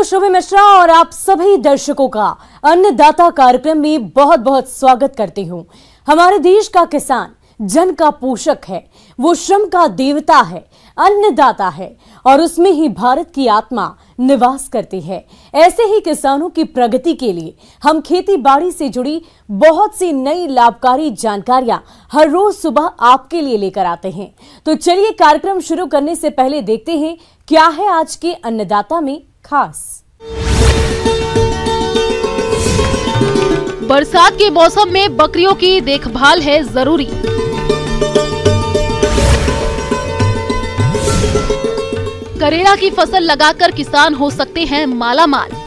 शुभ मिश्रा और आप सभी दर्शकों का अन्नदाता कार्यक्रम में बहुत बहुत स्वागत करती हूं। हमारे देश का किसान जन का पोषक है, वो श्रम का देवता है, अन्नदाता है और उसमें ही भारत की आत्मा निवास करती है। ऐसे ही किसानों की प्रगति के लिए हम खेती बाड़ी से जुड़ी बहुत सी नई लाभकारी जानकारियां हर रोज सुबह आपके लिए लेकर आते हैं। तो चलिए कार्यक्रम शुरू करने से पहले देखते हैं क्या है आज के अन्नदाता में खास। बरसात के मौसम में बकरियों की देखभाल है जरूरी। करेला की फसल लगाकर किसान हो सकते हैं मालामाल।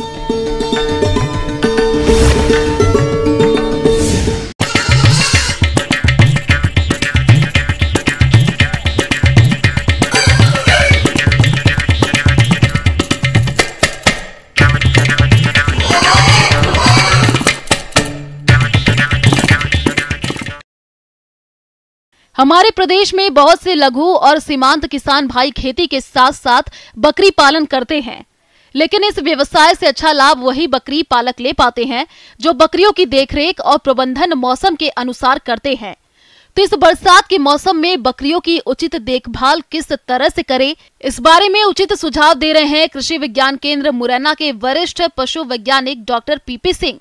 हमारे प्रदेश में बहुत से लघु और सीमांत किसान भाई खेती के साथ साथ बकरी पालन करते हैं, लेकिन इस व्यवसाय से अच्छा लाभ वही बकरी पालक ले पाते हैं जो बकरियों की देखरेख और प्रबंधन मौसम के अनुसार करते हैं। तो इस बरसात के मौसम में बकरियों की उचित देखभाल किस तरह से करें, इस बारे में उचित सुझाव दे रहे हैं कृषि विज्ञान केंद्र मुरैना के वरिष्ठ पशु वैज्ञानिक डॉक्टर पीपी सिंह।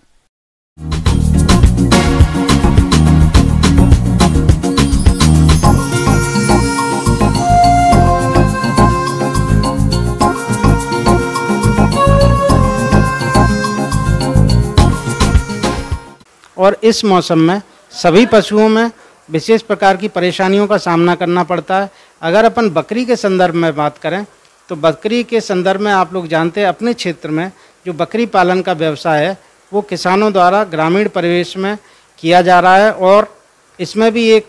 और इस मौसम में सभी पशुओं में विशेष प्रकार की परेशानियों का सामना करना पड़ता है। अगर अपन बकरी के संदर्भ में बात करें तो बकरी के संदर्भ में आप लोग जानते हैं अपने क्षेत्र में जो बकरी पालन का व्यवसाय है वो किसानों द्वारा ग्रामीण परिवेश में किया जा रहा है। और इसमें भी एक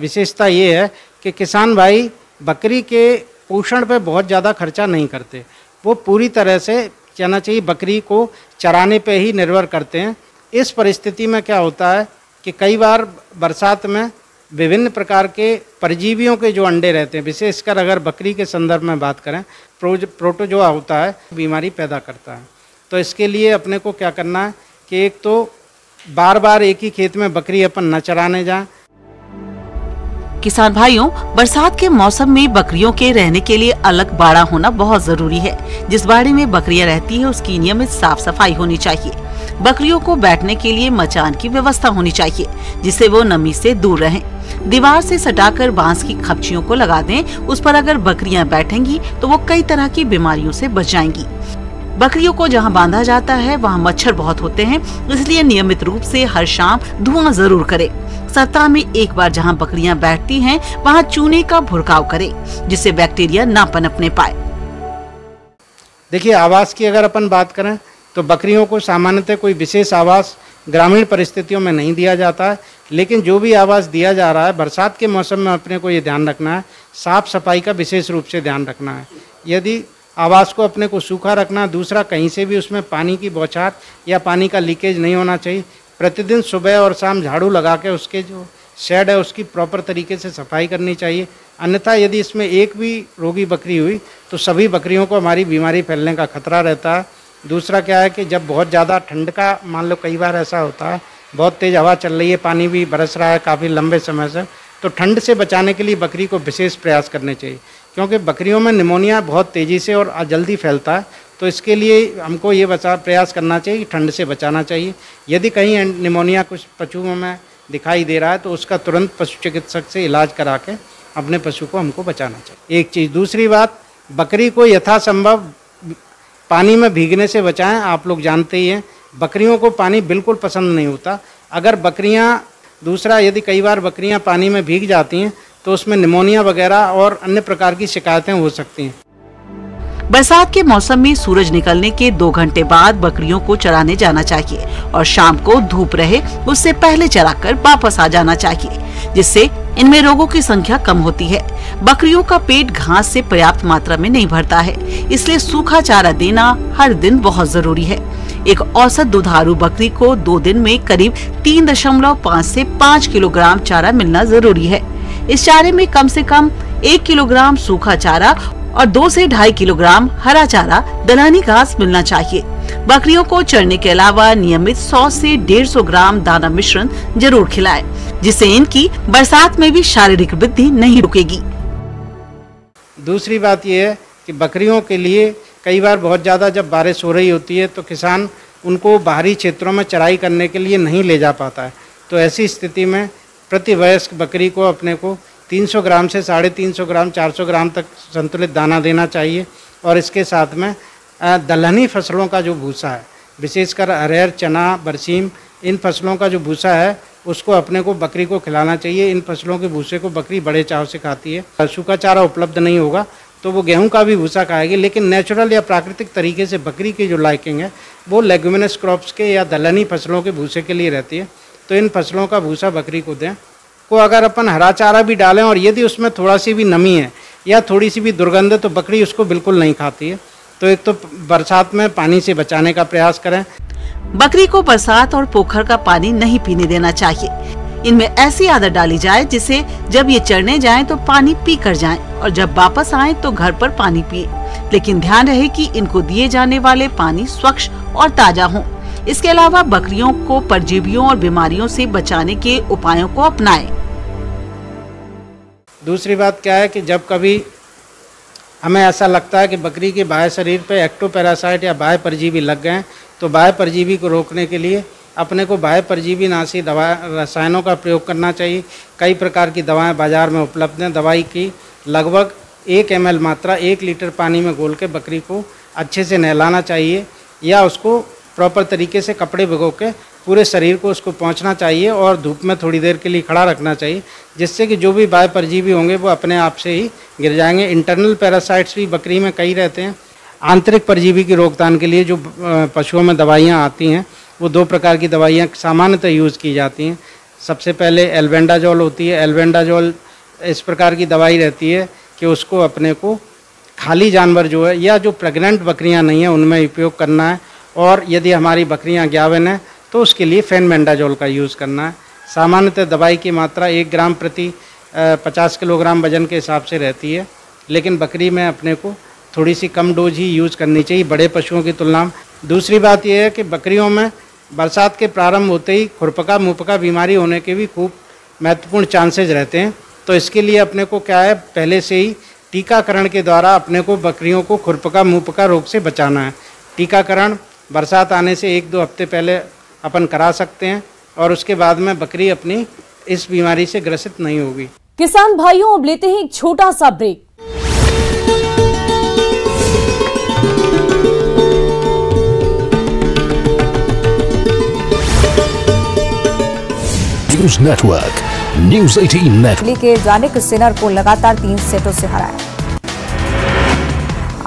विशेषता ये है कि किसान भाई बकरी के पोषण पे बहुत ज़्यादा खर्चा नहीं करते, वो पूरी तरह से कहना चाहिए बकरी को चराने पे ही निर्भर करते हैं। इस परिस्थिति में क्या होता है कि कई बार बरसात में विभिन्न प्रकार के परजीवियों के जो अंडे रहते हैं, विशेषकर अगर बकरी के संदर्भ में बात करें प्रोटोजोआ होता है, बीमारी पैदा करता है। तो इसके लिए अपने को क्या करना है कि एक तो बार बार एक ही खेत में बकरी अपन न चराने जाएं। किसान भाइयों, बरसात के मौसम में बकरियों के रहने के लिए अलग बाड़ा होना बहुत जरूरी है। जिस बाड़े में बकरियां रहती है उसकी नियमित साफ सफाई होनी चाहिए। बकरियों को बैठने के लिए मचान की व्यवस्था होनी चाहिए जिससे वो नमी से दूर रहें। दीवार से सटाकर बांस की खपचियों को लगा दें, उस पर अगर बकरियां बैठेंगी तो वो कई तरह की बीमारियों से बच जाएंगी। बकरियों को जहां बांधा जाता है वहां मच्छर बहुत होते हैं, इसलिए नियमित रूप से हर शाम धुआं जरूर करें। सप्ताह में एक बार जहां बकरियां बैठती हैं वहां चूने का भुरकाव करें जिससे बैक्टीरिया ना पनपने पाए। देखिए, आवास की अगर अपन बात करें तो बकरियों को सामान्यतः कोई विशेष आवास ग्रामीण परिस्थितियों में नहीं दिया जाता है, लेकिन जो भी आवास दिया जा रहा है बरसात के मौसम में अपने को ये ध्यान रखना है, साफ सफाई का विशेष रूप से ध्यान रखना है। यदि आवास को अपने को सूखा रखना, दूसरा कहीं से भी उसमें पानी की बौछार या पानी का लीकेज नहीं होना चाहिए। प्रतिदिन सुबह और शाम झाड़ू लगा के उसके जो शेड है उसकी प्रॉपर तरीके से सफाई करनी चाहिए। अन्यथा यदि इसमें एक भी रोगी बकरी हुई तो सभी बकरियों को हमारी बीमारी फैलने का खतरा रहता है। दूसरा क्या है कि जब बहुत ज़्यादा ठंड का मान लो कई बार ऐसा होता है, बहुत तेज़ हवा चल रही है, पानी भी बरस रहा है काफ़ी लंबे समय से, तो ठंड से बचाने के लिए बकरी को विशेष प्रयास करने चाहिए, क्योंकि बकरियों में निमोनिया बहुत तेज़ी से और जल्दी फैलता है। तो इसके लिए हमको ये प्रयास करना चाहिए कि ठंड से बचाना चाहिए। यदि कहीं निमोनिया कुछ पशुओं में दिखाई दे रहा है तो उसका तुरंत पशु चिकित्सक से इलाज करा के अपने पशु को हमको बचाना चाहिए, एक चीज़। दूसरी बात, बकरी को यथासंभव पानी में भीगने से बचाएं। आप लोग जानते ही हैं बकरियों को पानी बिल्कुल पसंद नहीं होता। अगर बकरियां दूसरा यदि कई बार बकरियां पानी में भीग जाती हैं तो उसमें निमोनिया वगैरह और अन्य प्रकार की शिकायतें हो सकती हैं। बरसात के मौसम में सूरज निकलने के 2 घंटे बाद बकरियों को चराने जाना चाहिए और शाम को धूप रहे उससे पहले चराकर वापस आ जाना चाहिए, जिससे इनमें रोगों की संख्या कम होती है। बकरियों का पेट घास से पर्याप्त मात्रा में नहीं भरता है, इसलिए सूखा चारा देना हर दिन बहुत जरूरी है। एक औसत दुधारू बकरी को 2 दिन में करीब 3.5 से 5 किलोग्राम चारा मिलना जरूरी है। इस चारे में कम से कम 1 किलोग्राम सूखा चारा और 2 से 2.5 किलोग्राम हरा चारा दलहनी घास मिलना चाहिए। बकरियों को चरने के अलावा नियमित 100 से 150 ग्राम दाना मिश्रण जरूर खिलाएं, जिससे इनकी बरसात में भी शारीरिक वृद्धि नहीं रुकेगी। दूसरी बात यह है कि बकरियों के लिए कई बार बहुत ज़्यादा जब बारिश हो रही होती है तो किसान उनको बाहरी क्षेत्रों में चराई करने के लिए नहीं ले जा पाता है। तो ऐसी स्थिति में प्रति वयस्क बकरी को अपने को 300 ग्राम से 350 ग्राम 400 ग्राम तक संतुलित दाना देना चाहिए। और इसके साथ में दलहनी फसलों का जो भूसा है, विशेषकर अरहर, चना, बरसीम, इन फसलों का जो भूसा है उसको अपने को बकरी को खिलाना चाहिए। इन फसलों के भूसे को बकरी बड़े चाव से खाती है। सूखा चारा उपलब्ध नहीं होगा तो वो गेहूं का भी भूसा खाएगी, लेकिन नेचुरल या प्राकृतिक तरीके से बकरी की जो लाइकिंग है वो लेग्यूमिनस क्रॉप्स के या दलहनी फसलों के भूसे के लिए रहती है। तो इन फसलों का भूसा बकरी को दें। को अगर अपन हरा चारा भी डालें और यदि उसमें थोड़ा सी भी नमी है या थोड़ी सी भी दुर्गंध है तो बकरी उसको बिल्कुल नहीं खाती है। तो एक तो बरसात में पानी से बचाने का प्रयास करें। बकरी को बरसात और पोखर का पानी नहीं पीने देना चाहिए। इनमें ऐसी आदत डाली जाए जिससे जब ये चरने जाएं तो पानी पी कर जाएं और जब वापस आएं तो घर पर पानी पिए। लेकिन ध्यान रहे कि इनको दिए जाने वाले पानी स्वच्छ और ताजा हो। इसके अलावा बकरियों को परजीवियों और बीमारियों से बचाने के उपायों को अपनाएं। दूसरी बात क्या है कि जब कभी हमें ऐसा लगता है कि बकरी के बाह्य शरीर पे एक्टोपैरासाइट या बाह्य परजीवी लग गए हैं तो बाह्य परजीवी को रोकने के लिए अपने को बाह्य परजीवी नाशी दवा रसायनों का प्रयोग करना चाहिए। कई प्रकार की दवाएं बाजार में उपलब्ध हैं। दवाई की लगभग 1 ml मात्रा 1 लीटर पानी में घोल के बकरी को अच्छे से नहलाना चाहिए या उसको प्रॉपर तरीके से कपड़े भिगो के पूरे शरीर को उसको पोंछना चाहिए और धूप में थोड़ी देर के लिए खड़ा रखना चाहिए, जिससे कि जो भी बाह्य परजीवी होंगे वो अपने आप से ही गिर जाएंगे। इंटरनल पैरासाइट्स भी बकरी में कई रहते हैं। आंतरिक परजीवी की रोकथाम के लिए जो पशुओं में दवाइयाँ आती हैं वो 2 प्रकार की दवाइयाँ सामान्यतः यूज़ की जाती हैं। सबसे पहले एल्बेंडाजोल होती है। एल्बेंडाजोल इस प्रकार की दवाई रहती है कि उसको अपने को खाली जानवर जो है या जो प्रेग्नेंट बकरियां नहीं हैं उनमें उपयोग करना है। और यदि हमारी बकरियां ग्यावन हैं तो उसके लिए फेनबेंडाजोल का यूज़ करना है। सामान्यतः दवाई की मात्रा 1 ग्राम प्रति 50 किलोग्राम वजन के हिसाब से रहती है, लेकिन बकरी में अपने को थोड़ी सी कम डोज ही यूज़ करनी चाहिए बड़े पशुओं की तुलना में। दूसरी बात यह है कि बकरियों में बरसात के प्रारंभ होते ही खुरपका मुहपका बीमारी होने के भी खूब महत्वपूर्ण चांसेज रहते हैं। तो इसके लिए अपने को क्या है, पहले से ही टीकाकरण के द्वारा अपने को बकरियों को खुरपका मुहपका रोग से बचाना है। टीकाकरण बरसात आने से 1-2 हफ्ते पहले अपन करा सकते हैं और उसके बाद में बकरी अपनी इस बीमारी से ग्रसित नहीं होगी। किसान भाइयों, अब लेते हैं एक छोटा सा break. News network, news 18 network के जानिक सिनर को लगातार 3 सेटों से हराया।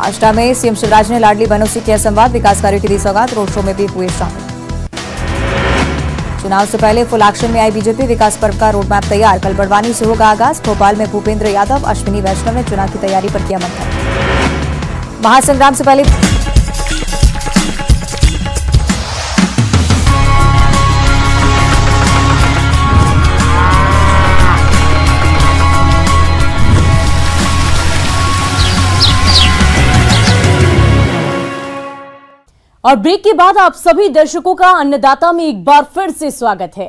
आष्टा में सीएम शिवराज ने लाडली बहनों से किया संवाद, विकास कार्यों की दी सौगात, रोड शो में भी हुए शामिल। चुनाव से पहले फुल एक्शन में आई बीजेपी, विकास पर्व का रोड मैप तैयार, कल बड़वानी से होगा आगाज। भोपाल में भूपेंद्र यादव, अश्विनी वैष्णव ने चुनाव की तैयारी पर किया मंथन। महासंग्राम से पहले और ब्रेक के बाद आप सभी दर्शकों का अन्नदाता में एक बार फिर से स्वागत है।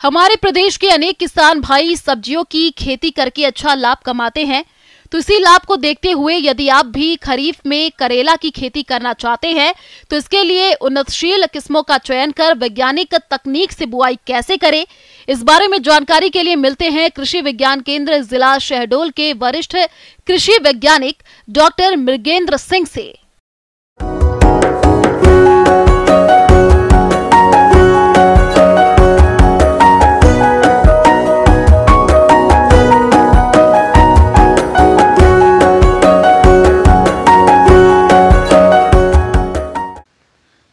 हमारे प्रदेश के अनेक किसान भाई सब्जियों की खेती करके अच्छा लाभ कमाते हैं। तो इसी लाभ को देखते हुए यदि आप भी खरीफ में करेला की खेती करना चाहते हैं तो इसके लिए उन्नतशील किस्मों का चयन कर वैज्ञानिक तकनीक से बुआई कैसे करें, इस बारे में जानकारी के लिए मिलते हैं कृषि विज्ञान केंद्र जिला शहडोल के वरिष्ठ कृषि वैज्ञानिक डॉक्टर मृगेंद्र सिंह से।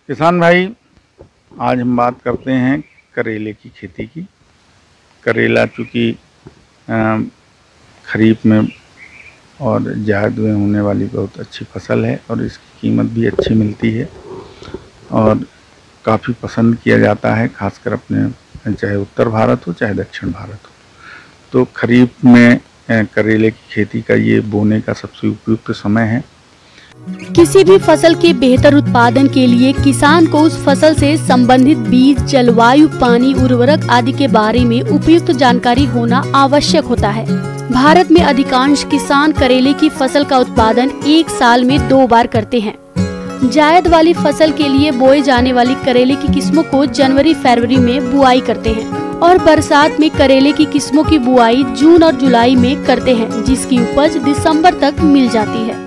किसान भाई, आज हम बात करते हैं करेले की खेती की। करेला चूँकि खरीफ में और जायद में होने वाली बहुत अच्छी फसल है और इसकी कीमत भी अच्छी मिलती है और काफ़ी पसंद किया जाता है, खासकर अपने चाहे उत्तर भारत हो चाहे दक्षिण भारत हो। तो खरीफ में करेले की खेती का ये बोने का सबसे उपयुक्त समय है। किसी भी फसल के बेहतर उत्पादन के लिए किसान को उस फसल से संबंधित बीज, जलवायु, पानी, उर्वरक आदि के बारे में उपयुक्त जानकारी होना आवश्यक होता है। भारत में अधिकांश किसान करेले की फसल का उत्पादन एक साल में 2 बार करते हैं। जायद वाली फसल के लिए बोए जाने वाली करेले की किस्मों को जनवरी-फरवरी में बुआई करते हैं और बरसात में करेले की किस्मों की बुआई जून और जुलाई में करते हैं, जिसकी उपज दिसंबर तक मिल जाती है।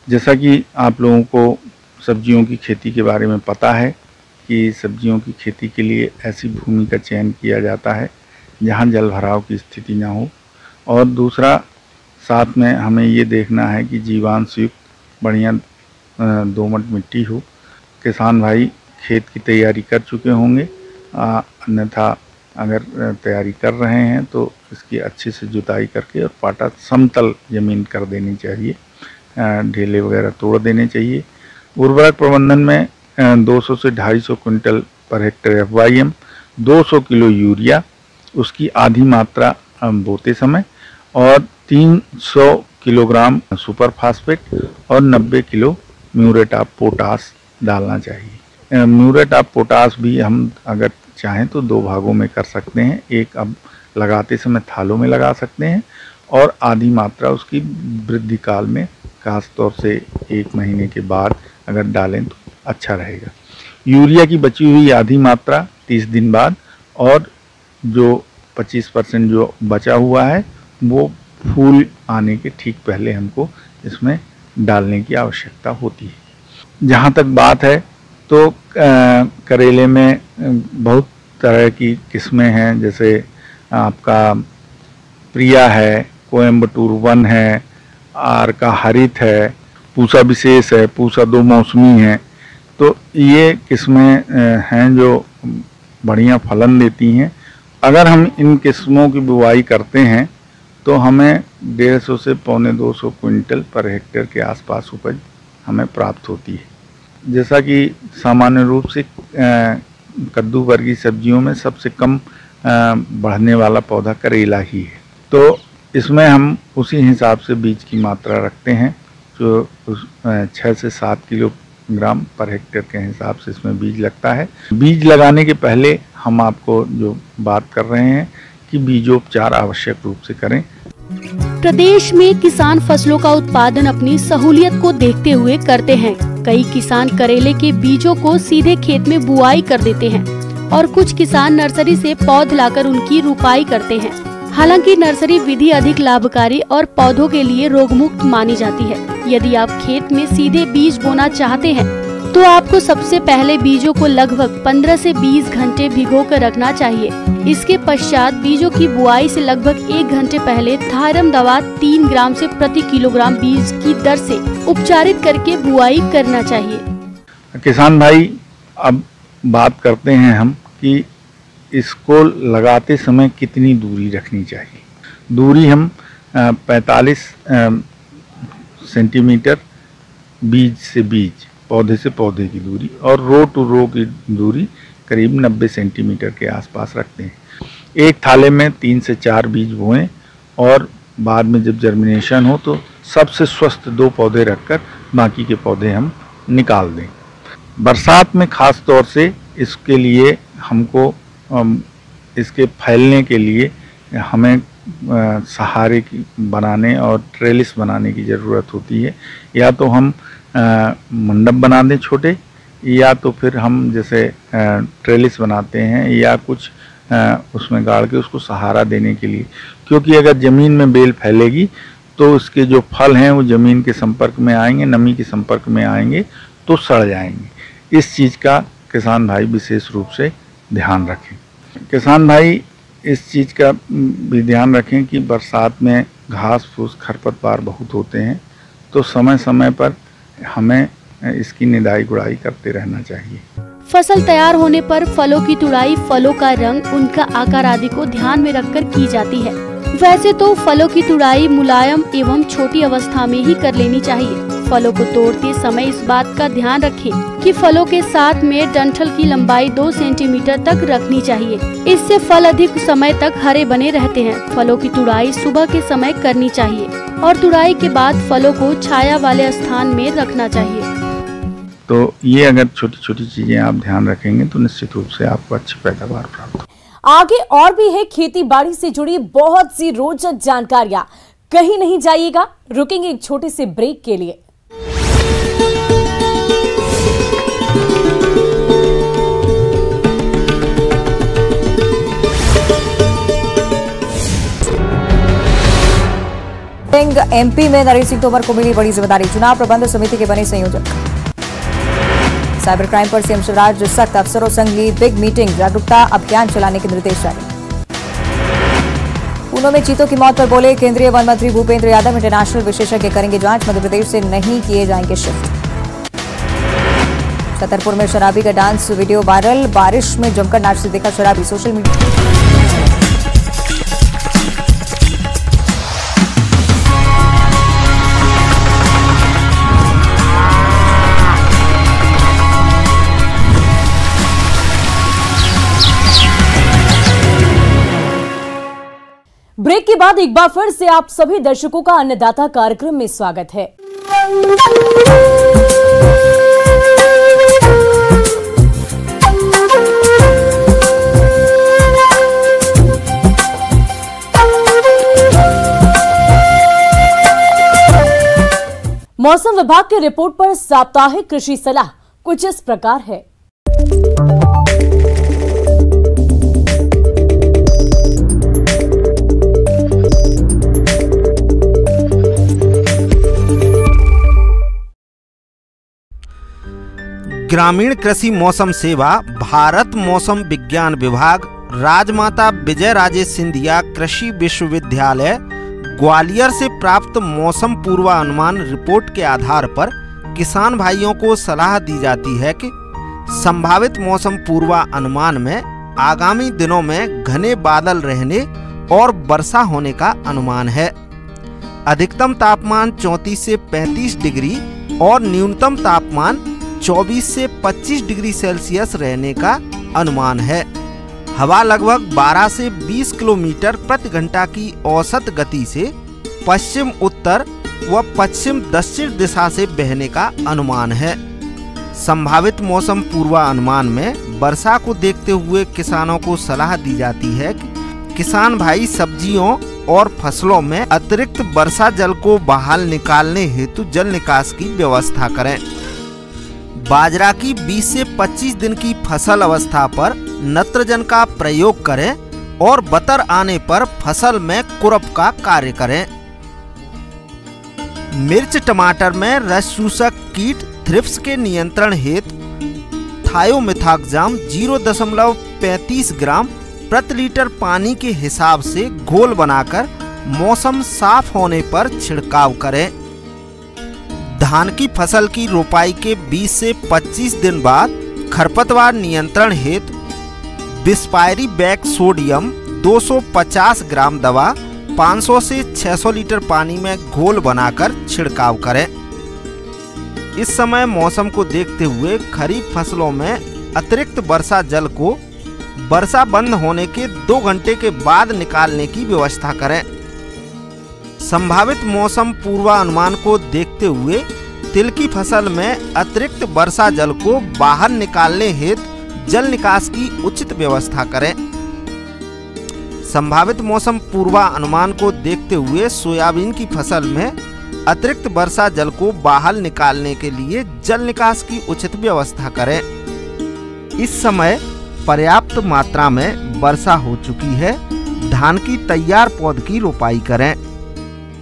जैसा कि आप लोगों को सब्जियों की खेती के बारे में पता है कि सब्जियों की खेती के लिए ऐसी भूमि का चयन किया जाता है जहां जल भराव की स्थिति ना हो, और दूसरा साथ में हमें ये देखना है कि जीवांश युक्त बढ़िया दोमट मिट्टी हो। किसान भाई खेत की तैयारी कर चुके होंगे, अन्यथा अगर तैयारी कर रहे हैं तो इसकी अच्छे से जुताई करके और पाटा समतल ज़मीन कर देनी चाहिए, ढेले वगैरह तोड़ देने चाहिए। उर्वरक प्रबंधन में 200 से 250 quintal per hectare FYM, 200 kilo urea, उसकी आधी मात्रा बोते समय, और 300 किलोग्राम सुपर फास्फेट और 90 किलो म्यूरेट ऑफ पोटास डालना चाहिए। म्यूरेट ऑफ पोटास भी हम अगर चाहें तो 2 भागों में कर सकते हैं, एक अब लगाते समय थालों में लगा सकते हैं और आधी मात्रा उसकी वृद्धि काल में खास तौर से 1 महीने के बाद अगर डालें तो अच्छा रहेगा। यूरिया की बची हुई आधी मात्रा 30 दिन बाद, और जो 25% जो बचा हुआ है वो फूल आने के ठीक पहले हमको इसमें डालने की आवश्यकता होती है। जहाँ तक बात है तो करेले में बहुत तरह की किस्में हैं, जैसे आपका प्रिया है, कोयम्बटूर 1 है, आर का हरित है, पूसा विशेष है, पूसा 2 मौसमी है। तो ये किस्में हैं जो बढ़िया फलन देती हैं। अगर हम इन किस्मों की बुवाई करते हैं तो हमें 150 से 250 क्विंटल पर हेक्टेयर के आसपास उपज हमें प्राप्त होती है। जैसा कि सामान्य रूप से कद्दू वर्गीय सब्जियों में सबसे कम बढ़ने वाला पौधा करेला ही है, तो इसमें हम उसी हिसाब से बीज की मात्रा रखते हैं, जो 6 से 7 किलोग्राम पर हेक्टेयर के हिसाब से इसमें बीज लगता है। बीज लगाने के पहले हम आपको जो बात कर रहे हैं कि बीजोपचार आवश्यक रूप से करें। प्रदेश में किसान फसलों का उत्पादन अपनी सहूलियत को देखते हुए करते हैं। कई किसान करेले के बीजों को सीधे खेत में बुआई कर देते हैं और कुछ किसान नर्सरी से पौध लाकर उनकी रुपाई करते हैं। हालांकि नर्सरी विधि अधिक लाभकारी और पौधों के लिए रोगमुक्त मानी जाती है। यदि आप खेत में सीधे बीज बोना चाहते हैं तो आपको सबसे पहले बीजों को लगभग 15 से 20 घंटे भिगो कर रखना चाहिए। इसके पश्चात बीजों की बुआई से लगभग 1 घंटे पहले थायरम दवा 3 ग्राम से प्रति किलोग्राम बीज की दर से उपचारित करके बुआई करना चाहिए। किसान भाई, अब बात करते हैं हम कि इसको लगाते समय कितनी दूरी रखनी चाहिए। दूरी हम 45 सेंटीमीटर बीज से बीज, पौधे से पौधे की दूरी, और रो टू रो की दूरी करीब 90 सेंटीमीटर के आसपास रखते हैं। एक थाले में 3 से 4 बीज बोएं और बाद में जब जर्मिनेशन हो तो सबसे स्वस्थ 2 पौधे रखकर बाकी के पौधे हम निकाल दें। बरसात में खास तौर से इसके लिए हमको इसके फैलने के लिए हमें सहारे की बनाने और ट्रेलिस बनाने की ज़रूरत होती है। या तो हम मंडप बना दें छोटे, या तो फिर हम जैसे ट्रेलिस बनाते हैं या कुछ उसमें गाड़ के उसको सहारा देने के लिए, क्योंकि अगर ज़मीन में बेल फैलेगी तो उसके जो फल हैं वो ज़मीन के संपर्क में आएंगे, नमी के संपर्क में आएंगे तो सड़ जाएंगे। इस चीज़ का किसान भाई विशेष रूप से ध्यान रखें। किसान भाई इस चीज़ का भी ध्यान रखें कि बरसात में घास फूस खरपतवार बहुत होते हैं, तो समय समय पर हमें इसकी निदाई गुड़ाई करते रहना चाहिए। फसल तैयार होने पर फलों की तुड़ाई फलों का रंग, उनका आकार आदि को ध्यान में रखकर की जाती है। वैसे तो फलों की तुड़ाई मुलायम एवं छोटी अवस्था में ही कर लेनी चाहिए। फलों को तोड़ते समय इस बात का ध्यान रखें कि फलों के साथ में डंठल की लंबाई 2 सेंटीमीटर तक रखनी चाहिए। इससे फल अधिक समय तक हरे बने रहते हैं। फलों की तुड़ाई सुबह के समय करनी चाहिए और तुड़ाई के बाद फलों को छाया वाले स्थान में रखना चाहिए। तो ये अगर छोटी छोटी चीजें आप ध्यान रखेंगे तो निश्चित रूप से आपको अच्छी पैदावार प्राप्त हो। आगे और भी है खेती बाड़ी से जुड़ी बहुत सी रोचक जानकारियां। कहीं नहीं जाइएगा, रुकेंगे एक छोटे से ब्रेक के लिए। एमपी में नरेश सिंह तोमर को मिली बड़ी जिम्मेदारी, चुनाव प्रबंध समिति के बने संयोजक। साइबर क्राइम पर सीएम शिवराज सख्त, अफसरों संग ली बिग मीटिंग, जागरूकता अभियान चलाने के निर्देश जारी। ऊनो में चीतों की मौत पर बोले केंद्रीय वन मंत्री भूपेंद्र यादव, इंटरनेशनल विशेषज्ञ करेंगे जांच, मध्य प्रदेश से नहीं किए जाएंगे शिफ्ट। छतरपुर में शराबी का डांस वीडियो वायरल, बारिश में जमकर नाचते देखा शराबी, सोशल मीडिया। ब्रेक के बाद एक बार फिर से आप सभी दर्शकों का अन्नदाता कार्यक्रम में स्वागत है। मौसम विभाग की रिपोर्ट पर साप्ताहिक कृषि सलाह कुछ इस प्रकार है। ग्रामीण कृषि मौसम सेवा, भारत मौसम विज्ञान विभाग, राजमाता विजय राजे सिंधिया कृषि विश्वविद्यालय ग्वालियर से प्राप्त मौसम पूर्वानुमान रिपोर्ट के आधार पर किसान भाइयों को सलाह दी जाती है कि संभावित मौसम पूर्वानुमान में आगामी दिनों में घने बादल रहने और वर्षा होने का अनुमान है। अधिकतम तापमान 34 से 35 डिग्री और न्यूनतम तापमान 24 से 25 डिग्री सेल्सियस रहने का अनुमान है। हवा लगभग 12 से 20 किलोमीटर प्रति घंटा की औसत गति से पश्चिम उत्तर व पश्चिम दक्षिण दिशा से बहने का अनुमान है। संभावित मौसम पूर्वानुमान में वर्षा को देखते हुए किसानों को सलाह दी जाती है कि किसान भाई सब्जियों और फसलों में अतिरिक्त वर्षा जल को बाहर निकालने हेतु जल निकास की व्यवस्था करें। बाजरा की 20 से 25 दिन की फसल अवस्था पर नत्रजन का प्रयोग करें और बतर आने पर फसल में कुरप का कार्य करें। मिर्च टमाटर में रस चूसक कीट थ्रिप्स के नियंत्रण हेतु थायोमिथाक्जाम 0.35 ग्राम प्रति लीटर पानी के हिसाब से घोल बनाकर मौसम साफ होने पर छिड़काव करें। धान की फसल की रोपाई के 20 से 25 दिन बाद खरपतवार नियंत्रण हेतु बिस्पायरी बैक सोडियम 250 ग्राम दवा 500 से 600 लीटर पानी में घोल बनाकर छिड़काव करें। इस समय मौसम को देखते हुए खरीफ फसलों में अतिरिक्त वर्षा जल को वर्षा बंद होने के 2 घंटे के बाद निकालने की व्यवस्था करें। संभावित मौसम पूर्वानुमान को देखते हुए तिल की फसल में अतिरिक्त वर्षा जल को बाहर निकालने हेतु जल निकास की उचित व्यवस्था करें। संभावित मौसम पूर्वानुमान को देखते हुए सोयाबीन की फसल में अतिरिक्त वर्षा जल को बाहर निकालने के लिए जल निकास की उचित व्यवस्था करें। इस समय पर्याप्त मात्रा में वर्षा हो चुकी है। धान की तैयार पौध की रोपाई करें।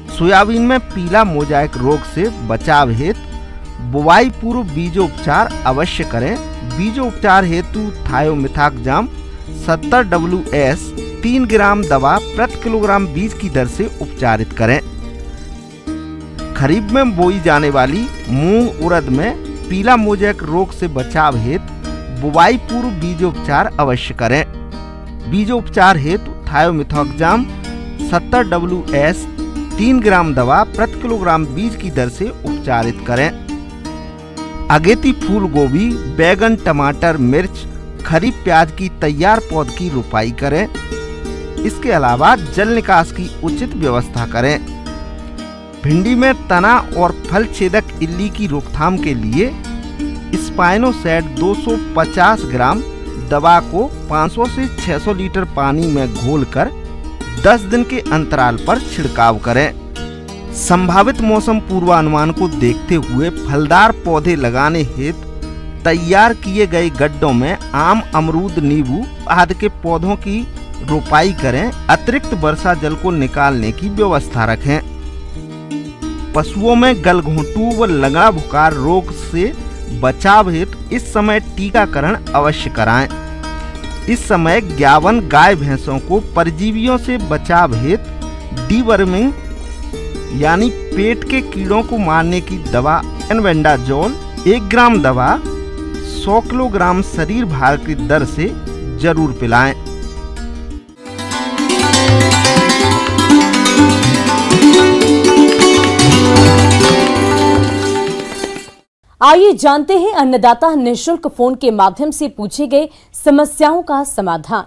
सोयाबीन में पीला मोजाइक रोग से बचाव हेतु बुवाई पूर्व बीजोपचार अवश्य करें। बीजोपचार हेतु थायोमिथाक्जाम 70 WS 3 ग्राम दवा प्रति किलोग्राम बीज की दर से उपचारित करें। खरीफ में बोई जाने वाली मूंग उड़द में पीला मोजाइक रोग से बचाव हेतु बुवाई पूर्व बीजोपचार अवश्य करें। बीजोपचार हेतु थायोमिथाक्जाम 70 WS 3 ग्राम दवा प्रति किलोग्राम बीज की दर से उपचारित करें। अगेती फूल गोभी, बैगन, टमाटर, मिर्च, खरीफ प्याज की तैयार पौध की रोपाई करें। इसके अलावा जल निकास की उचित व्यवस्था करें। भिंडी में तना और फल छेदक इल्ली की रोकथाम के लिए स्पाइनोसैड 250 ग्राम दवा को 500 से 600 लीटर पानी में घोलकर 10 दिन के अंतराल पर छिड़काव करें। संभावित मौसम पूर्वानुमान को देखते हुए फलदार पौधे लगाने हेतु तैयार किए गए गड्ढों में आम, अमरूद, नींबू आदि के पौधों की रोपाई करें। अतिरिक्त वर्षा जल को निकालने की व्यवस्था रखें। पशुओं में गलघोंटू व लगड़ा बुखार रोग से बचाव हेतु इस समय टीकाकरण अवश्य कराएं। इस समय 51 गाय भैंसों को परजीवियों से बचाव हेतु डीवर्मिंग यानी पेट के कीड़ों को मारने की दवा एल्बेंडाजोल 1 ग्राम दवा 100 किलोग्राम शरीर भार की दर से जरूर पिलाएं। आइए जानते हैं अन्नदाता निःशुल्क फोन के माध्यम से पूछे गए समस्याओं का समाधान।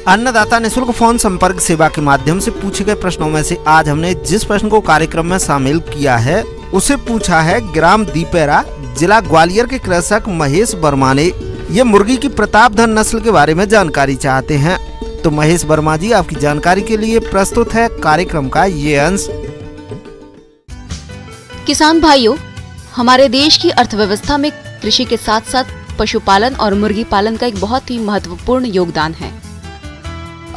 अन्नदाता निःशुल्क फोन संपर्क सेवा के माध्यम से पूछे गए प्रश्नों में से आज हमने जिस प्रश्न को कार्यक्रम में शामिल किया है उसे पूछा है ग्राम दीपेरा, जिला ग्वालियर के कृषक महेश वर्मा ने। ये मुर्गी की प्रतापधन नस्ल के बारे में जानकारी चाहते हैं। तो महेश वर्मा जी, आपकी जानकारी के लिए प्रस्तुत है कार्यक्रम का ये अंश। किसान भाइयों, हमारे देश की अर्थव्यवस्था में कृषि के साथ साथ पशुपालन और मुर्गी पालन का एक बहुत ही महत्वपूर्ण योगदान है।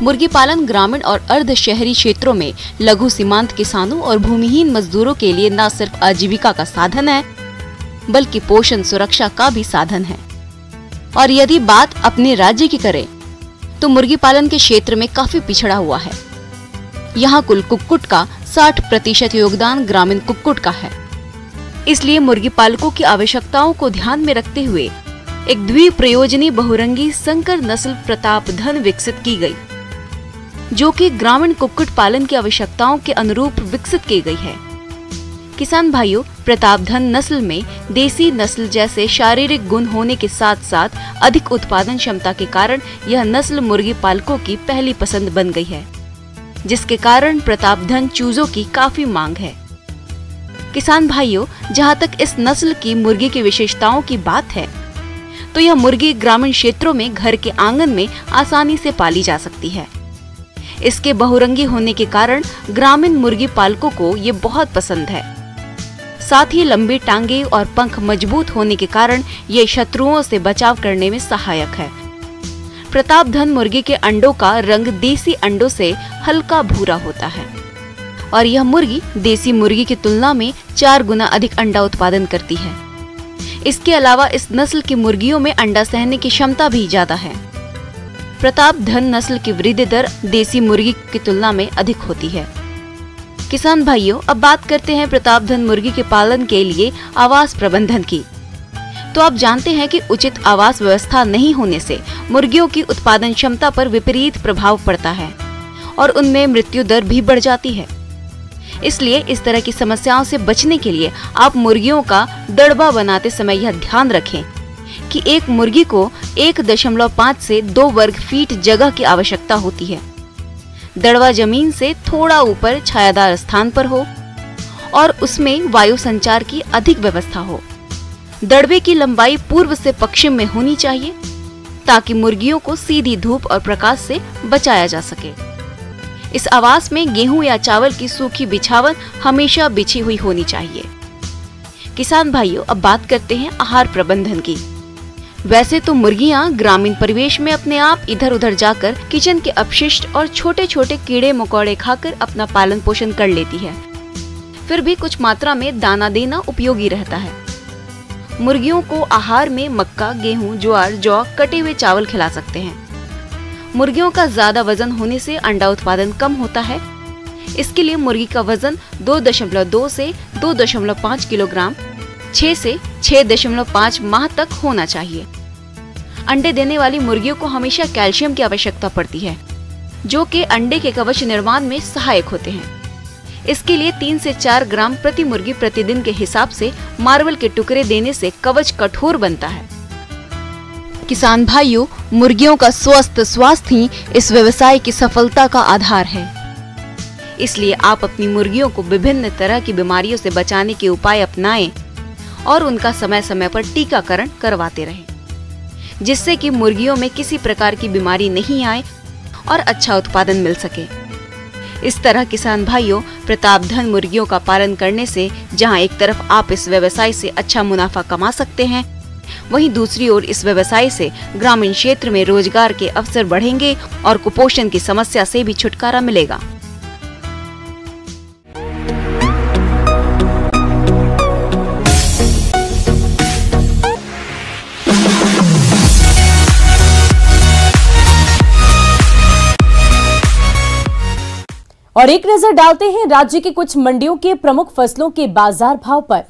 मुर्गी पालन ग्रामीण और अर्ध शहरी क्षेत्रों में लघु सीमांत किसानों और भूमिहीन मजदूरों के लिए न सिर्फ आजीविका का साधन है बल्कि पोषण सुरक्षा का भी साधन है। और यदि बात अपने राज्य की करें तो मुर्गी पालन के क्षेत्र में काफी पिछड़ा हुआ है। यहाँ कुल कुक्कुट का 60% योगदान ग्रामीण कुक्कुट का है। इसलिए मुर्गी पालकों की आवश्यकताओं को ध्यान में रखते हुए एक द्विप्रयोजनी बहुरंगी संकर नस्ल प्रतापधन विकसित की गई, जो कि ग्रामीण कुक्कुट पालन की आवश्यकताओं के अनुरूप विकसित की गई है। किसान भाइयों, प्रतापधन नस्ल में देसी नस्ल जैसे शारीरिक गुण होने के साथ साथ अधिक उत्पादन क्षमता के कारण यह नस्ल मुर्गी पालकों की पहली पसंद बन गई है, जिसके कारण प्रतापधन चूजों की काफी मांग है। किसान भाइयों, जहां तक इस नस्ल की मुर्गी की विशेषताओं की बात है तो यह मुर्गी ग्रामीण क्षेत्रों में घर के आंगन में आसानी से पाली जा सकती है। इसके बहुरंगी होने के कारण ग्रामीण मुर्गी पालकों को ये बहुत पसंद है। साथ ही लंबी टांगे और पंख मजबूत होने के कारण ये शत्रुओं से बचाव करने में सहायक है। प्रतापधन मुर्गी के अंडों का रंग देसी अंडों से हल्का भूरा होता है और यह मुर्गी देसी मुर्गी की तुलना में 4 गुना अधिक अंडा उत्पादन करती है। इसके अलावा इस नस्ल की मुर्गियों में अंडा सहने की क्षमता भी ज्यादा है। प्रतापधन नस्ल की वृद्धि दर देसी मुर्गी की तुलना में अधिक होती है। किसान भाइयों, अब बात करते हैं प्रतापधन मुर्गी के पालन के लिए आवास प्रबंधन की। तो आप जानते हैं कि उचित आवास व्यवस्था नहीं होने से मुर्गियों की उत्पादन क्षमता पर विपरीत प्रभाव पड़ता है और उनमें मृत्यु दर भी बढ़ जाती है। इसलिए इस तरह की समस्याओं से बचने के लिए आप मुर्गियों का दड़बा बनाते समय यह ध्यान रखें कि एक मुर्गी को 1.5 से 2 वर्ग फीट जगह की आवश्यकता होती है। दड़बा जमीन से थोड़ा ऊपर छायादार स्थान पर हो और उसमें वायु संचार की अधिक व्यवस्था हो। दड़बे की लंबाई पूर्व से पश्चिम में होनी चाहिए ताकि मुर्गियों को सीधी धूप और प्रकाश से बचाया जा सके। इस आवास में गेहूं या चावल की सूखी बिछावन हमेशा बिछी हुई होनी चाहिए। किसान भाइयों, अब बात करते हैं आहार प्रबंधन की। वैसे तो मुर्गियां ग्रामीण परिवेश में अपने आप इधर उधर जाकर किचन के अपशिष्ट और छोटे छोटे कीड़े मकोड़े खाकर अपना पालन पोषण कर लेती है। फिर भी कुछ मात्रा में दाना देना उपयोगी रहता है। मुर्गियों को आहार में मक्का, गेहूं, ज्वार, जौ, कटे हुए चावल खिला सकते हैं। मुर्गियों का ज्यादा वजन होने से अंडा उत्पादन कम होता है। इसके लिए मुर्गी का वजन 2.2 से 2.5 किलोग्राम 6 से 6.5 माह तक होना चाहिए। अंडे देने वाली मुर्गियों को हमेशा कैल्शियम की आवश्यकता पड़ती है, जो कि अंडे के कवच निर्माण में सहायक होते हैं। इसके लिए 3 से 4 ग्राम प्रति मुर्गी प्रतिदिन के हिसाब से मार्बल के टुकड़े देने से कवच कठोर बनता है। किसान भाइयों, मुर्गियों का स्वस्थ स्वास्थ्य ही इस व्यवसाय की सफलता का आधार है। इसलिए आप अपनी मुर्गियों को विभिन्न तरह की बीमारियों से बचाने के उपाय अपनाएं और उनका समय समय पर टीकाकरण करवाते रहें, जिससे कि मुर्गियों में किसी प्रकार की बीमारी नहीं आए और अच्छा उत्पादन मिल सके। इस तरह किसान भाइयों, प्रतापधन मुर्गियों का पालन करने से जहां एक तरफ आप इस व्यवसाय से अच्छा मुनाफा कमा सकते हैं, वहीं दूसरी ओर इस व्यवसाय से ग्रामीण क्षेत्र में रोजगार के अवसर बढ़ेंगे और कुपोषण की समस्या से भी छुटकारा मिलेगा। और एक नजर डालते हैं राज्य की कुछ मंडियों के प्रमुख फसलों के बाजार भाव पर।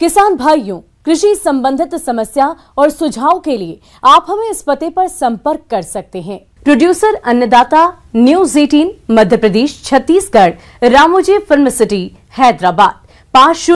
किसान भाइयों, कृषि संबंधित समस्या और सुझाव के लिए आप हमें इस पते पर संपर्क कर सकते हैं। प्रोड्यूसर अन्नदाता, news 18 Madhya Pradesh Chhattisgarh, Ramoji film city, Hyderabad 5